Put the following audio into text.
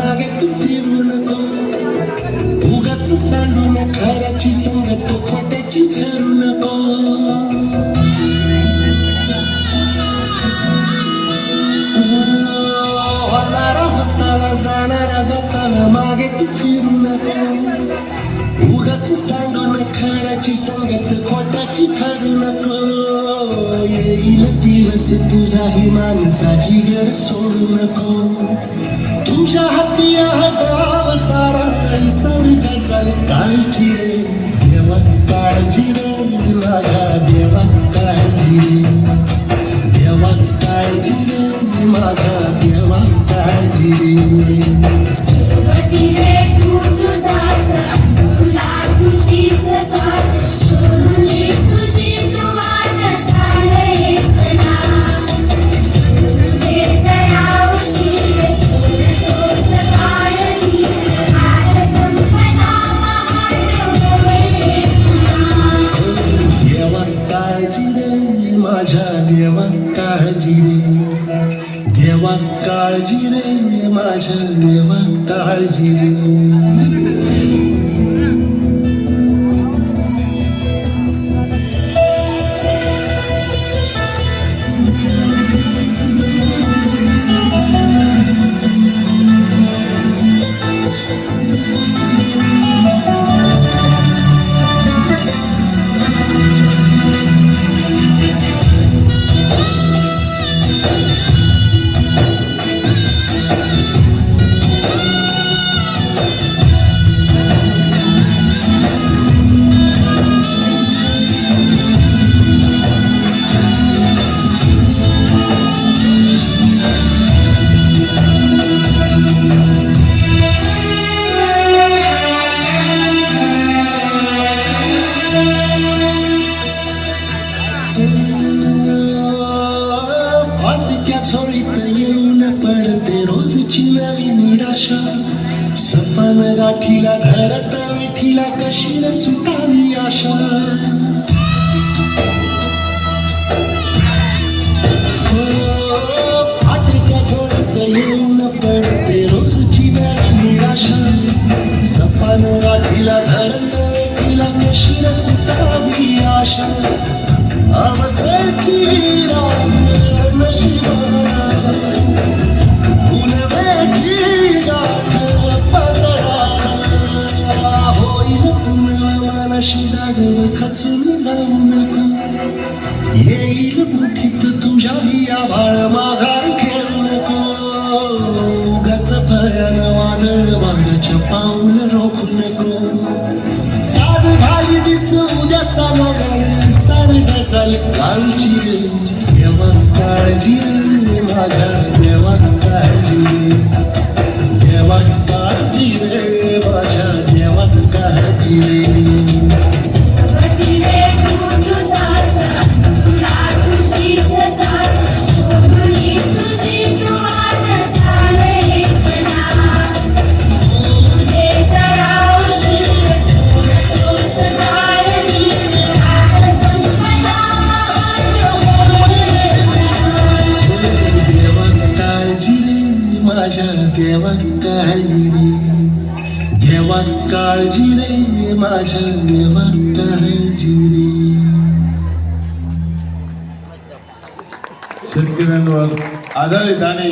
मागे तू फिरू नको उगाच सांडून खऱ्याची संगत खोट्याची धरू नको होणारा होताना जाणारा जाताना मागे तू फिरू नको उगाच सांडून खऱ्याची संगत खोट्याची धरू नको येईल दिवस तुझाही माणसाची घर सोडू नको तुझ्या हाती हटाव सारा सर्ग चाल काळजी रे देवा काळजी रे माझ्या देवा काळजी रे देवा काळजी रे माझ्या देवा काळजी रे माझ्या देवा काळजी रे देवा काळजी रे माझ्या देवा काळजी रे झोळीत येऊन पडते रोजची नवी निराशा सपन गाठीला धरत विठीला कशी न सुटावी आशा फाटक्या झोळीत येऊन पडते रोजची नवी निराशा सपन गाठीला धरत विठीला कशी न सुटावी आशा अवसेची खचून जाऊ नको येईल मुठीत तुझ्याही आभाळ माघार खेळू नको उगाच भयानं वादळ वाऱ्याच्या पाऊल रोखू नको साध घाली दिस उद्याचा मगर सारखा चाल काळजी रे देवा काळजी रे माझ्या देवा काळजी रे देवा काळजी रे माझ्या देवा काळजी रे देवा काळजी रे देवा काळजी रे माझ्या देवा काळजी रे शेतकऱ्यांवर आधारित आणि